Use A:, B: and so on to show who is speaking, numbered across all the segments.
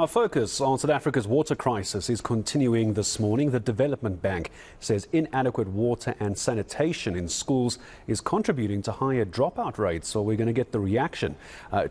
A: Our focus on South Africa's water crisis is continuing this morning. The Development Bank says inadequate water and sanitation in schools is contributing to higher dropout rates. So we're going to get the reaction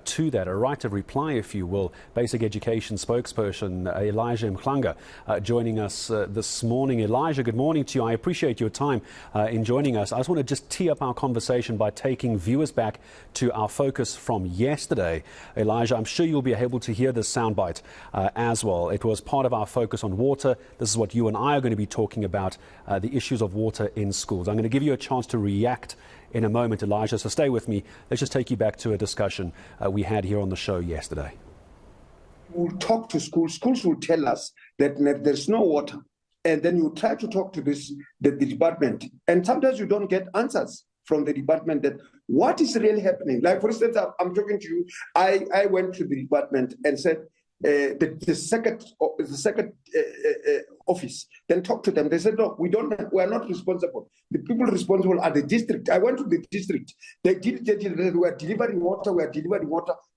A: to that, a right of reply, if you will. Basic Education Spokesperson Elijah Mhlanga joining us this morning. Elijah, good morning to you. I appreciate your time in joining us. I just want to just tee up our conversation by taking viewers back to our focus from yesterday. Elijah, I'm sure you'll be able to hear this soundbite as well. It was part of our focus on water. This is what you and I are going to be talking about, the issues of water in schools. I'm going to give you a chance to react in a moment, Elijah, so stay with me. Let's just take you back to a discussion we had here on the show yesterday.
B: We'll talk to schools. Schools will tell us that there's no water. And then you try to talk to the department. And sometimes you don't get answers from the department that what is really happening. Like, for instance, I'm talking to you. I went to the department and said, the second office, then talk to them. They said, no, we are not responsible. The people responsible are the district. I went to the district. They were delivering water,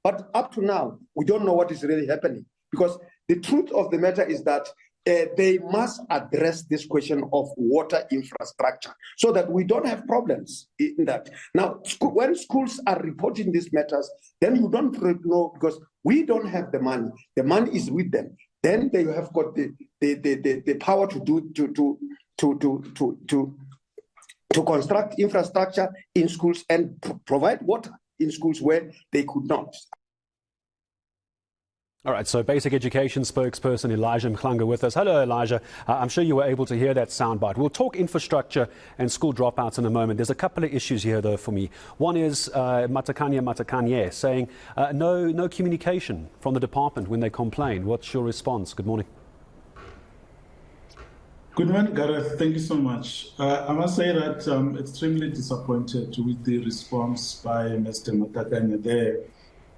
B: but up to now, we don't know what is really happening. Because the truth of the matter is that they must address this question of water infrastructure so that we don't have problems in that. Now, when schools are reporting these matters, then you don't know, because we don't have the money. The money is with them. Then they have got the power to construct infrastructure in schools and provide water in schools where they could not.
A: All right, so Basic Education Spokesperson Elijah Mhlanga with us. Hello, Elijah. I'm sure you were able to hear that soundbite. We'll talk infrastructure and school dropouts in a moment. There's a couple of issues here, though, for me. One is Matakanye saying no communication from the department when they complain. What's your response? Good morning.
C: Good morning, Gareth. Thank you so much. I must say that I'm extremely disappointed with the response by Mr. Matakanye there,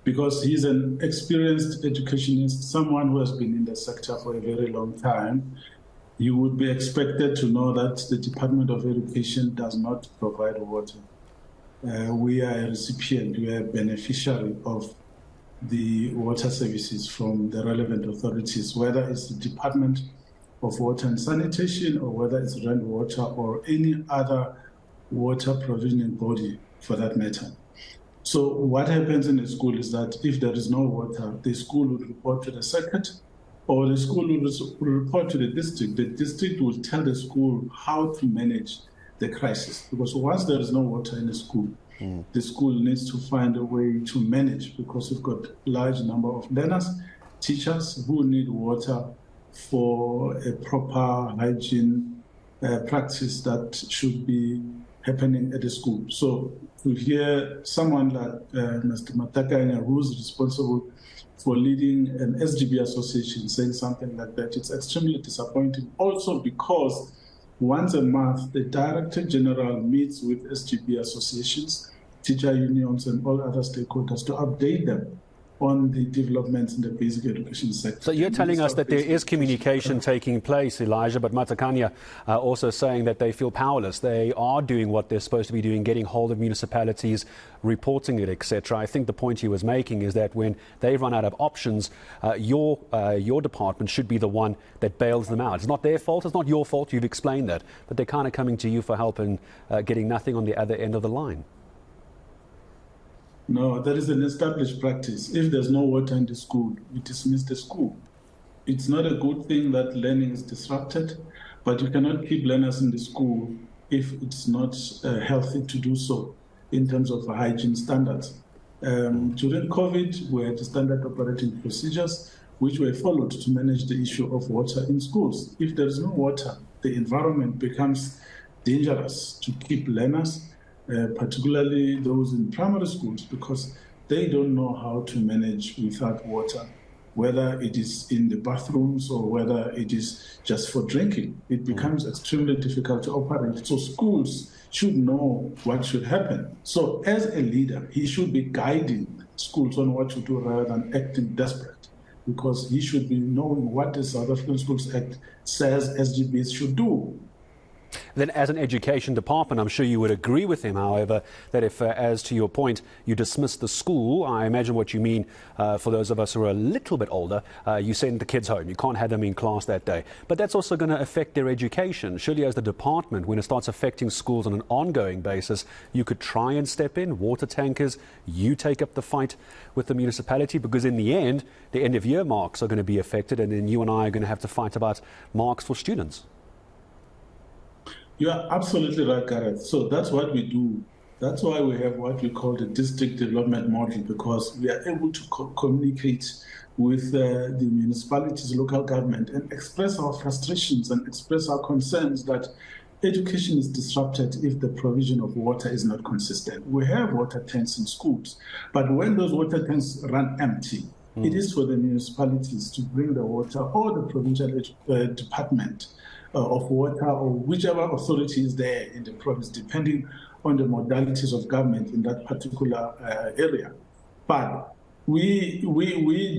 C: because he's an experienced educationist, someone who has been in the sector for a very long time. You would be expected to know that the Department of Education does not provide water. We are a recipient, we are a beneficiary of the water services from the relevant authorities, whether it's the Department of Water and Sanitation or whether it's Water or any other water provisioning body for that matter. So what happens in a school is that if there is no water, the school will report to the circuit, or the school will report to the district. The district will tell the school how to manage the crisis. Because once there is no water in the school, the school needs to find a way to manage, because we've got a large number of learners, teachers who need water for a proper hygiene practice that should be happening at the school. So we hear someone like Mr. Matakanye, who's responsible for leading an SGB association, saying something like that. It's extremely disappointing. Also because once a month, the Director General meets with SGB associations, teacher unions, and all other stakeholders to update them on the developments in the basic education sector.
A: So you're telling us that there is communication taking place, Elijah, but Matakanye also saying that they feel powerless. They are doing what they're supposed to be doing, getting hold of municipalities, reporting it, etc. I think the point he was making is that when they run out of options, your department should be the one that bails them out. It's not their fault, it's not your fault, you've explained that, but they're kind of coming to you for help and getting nothing on the other end of the line.
C: No, there is an established practice. If there's no water in the school, we dismiss the school. It's not a good thing that learning is disrupted, but you cannot keep learners in the school if it's not healthy to do so in terms of hygiene standards. During COVID, we had standard operating procedures which were followed to manage the issue of water in schools. If there is no water, the environment becomes dangerous to keep learners, particularly those in primary schools, because they don't know how to manage without water, whether it is in the bathrooms or whether it is just for drinking. It becomes extremely difficult to operate. So schools should know what should happen. So as a leader, he should be guiding schools on what to do rather than acting desperate, because he should be knowing what the South African Schools Act says SGBs should do.
A: Then as an education department, I'm sure you would agree with him, however, that if, as to your point, you dismiss the school, I imagine what you mean for those of us who are a little bit older, you send the kids home. You can't have them in class that day. But that's also going to affect their education. Surely as the department, when it starts affecting schools on an ongoing basis, you could try and step in, water tankers, you take up the fight with the municipality, because in the end of year marks are going to be affected, and then you and I are going to have to fight about marks for students.
C: You are absolutely right, Gareth. So that's what we do. That's why we have what we call the district development model, because we are able to communicate with the municipalities, local government, and express our frustrations and express our concerns that education is disrupted if the provision of water is not consistent. We have water tanks in schools, but when those water tanks run empty, it is for the municipalities to bring the water, or the provincial department of water, or whichever authority is there in the province, depending on the modalities of government in that particular area. But we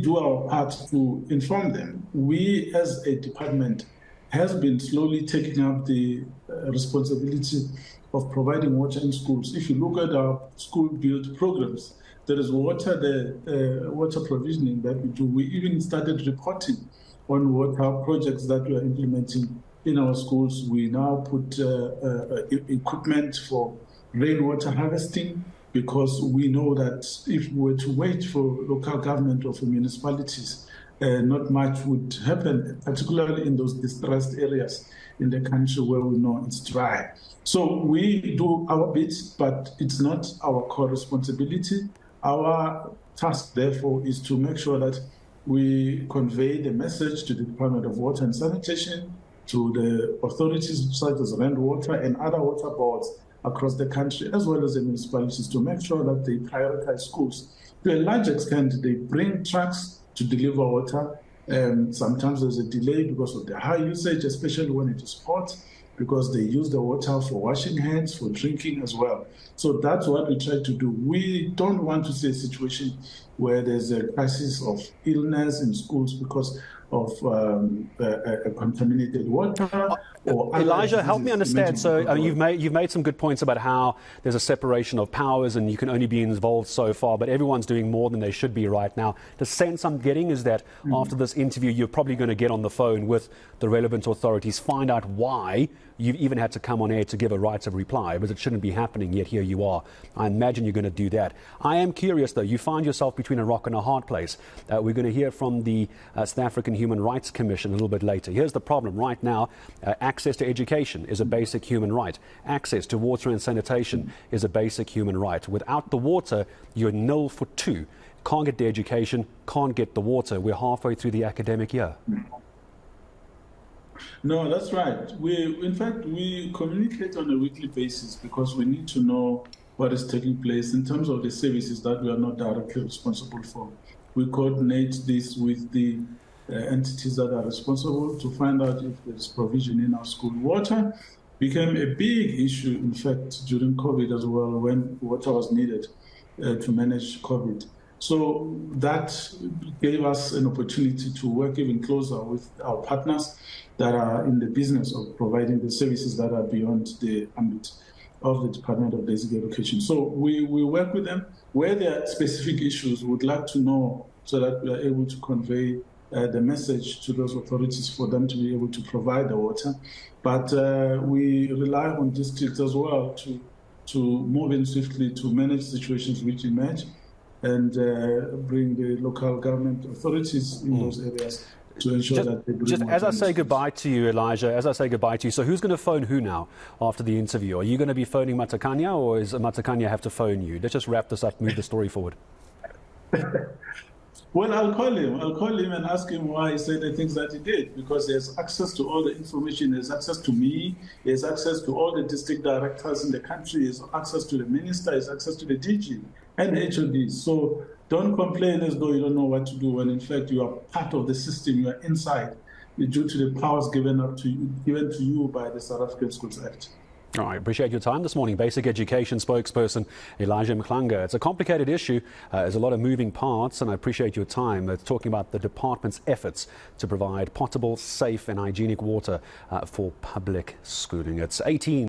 C: do our part to inform them. We, as a department, has been slowly taking up the responsibility of providing water in schools. If you look at our school build programs, there is water provisioning that we do. We even started reporting on water projects that we are implementing in our schools. We now put equipment for rainwater harvesting, because we know that if we were to wait for local government or for municipalities, not much would happen, particularly in those distressed areas in the country where we know it's dry. So we do our bit, but it's not our core responsibility. Our task, therefore, is to make sure that we convey the message to the Department of Water and Sanitation, to the authorities such as Water and other water boards across the country, as well as the municipalities, to make sure that they prioritize schools. To a large extent, they bring trucks to deliver water. Sometimes there's a delay because of the high usage, especially when it is hot, because they use the water for washing hands, for drinking as well. So that's what we try to do. We don't want to see a situation where there's a crisis of illness in schools because of contaminated water. Or
A: Elijah, help me understand. So you've made some good points about how there's a separation of powers and you can only be involved so far, but everyone's doing more than they should be right now. The sense I'm getting is that after this interview, you're probably going to get on the phone with the relevant authorities, find out why you've even had to come on air to give a right of reply, because it shouldn't be happening, yet here you are. I imagine you're going to do that. I am curious, though. You find yourself between a rock and a hard place. We're going to hear from the South African Human Rights Commission a little bit later. Here's the problem. Right now, access to education is a basic human right. Access to water and sanitation is a basic human right. Without the water, you're 0 for 2. Can't get the education, can't get the water. We're halfway through the academic year.
C: No, that's right. In fact, we communicate on a weekly basis because we need to know what is taking place in terms of the services that we are not directly responsible for. We coordinate this with the entities that are responsible to find out if there is provision in our school. Water became a big issue, in fact, during COVID as well, when water was needed to manage COVID. So that gave us an opportunity to work even closer with our partners that are in the business of providing the services that are beyond the ambit of the Department of Basic Education. So we work with them. Where there are specific issues, we would like to know so that we are able to convey the message to those authorities for them to be able to provide the water. But we rely on districts as well to move in swiftly to manage situations which emerge and bring the local government authorities in those areas to ensure that they bring
A: just as I say goodbye to you, Elijah, so who's going to phone who now after the interview? Are you going to be phoning Matakanya, or is Matakanya have to phone you? Let's just wrap this up, move the story forward.
C: Well, I'll call him and ask him why he said the things that he did, because he has access to all the information. He has access to me. He has access to all the district directors in the country. He has access to the minister. He has access to the DG and the HOD. So don't complain as though you don't know what to do when, in fact, you are part of the system. You are inside due to the powers given to you by the South African Schools Act.
A: All right, appreciate your time this morning. Basic Education Spokesperson Elijah Mhlanga. It's a complicated issue. There's a lot of moving parts, and I appreciate your time. It's talking about the department's efforts to provide potable, safe and hygienic water for public schooling. It's 18.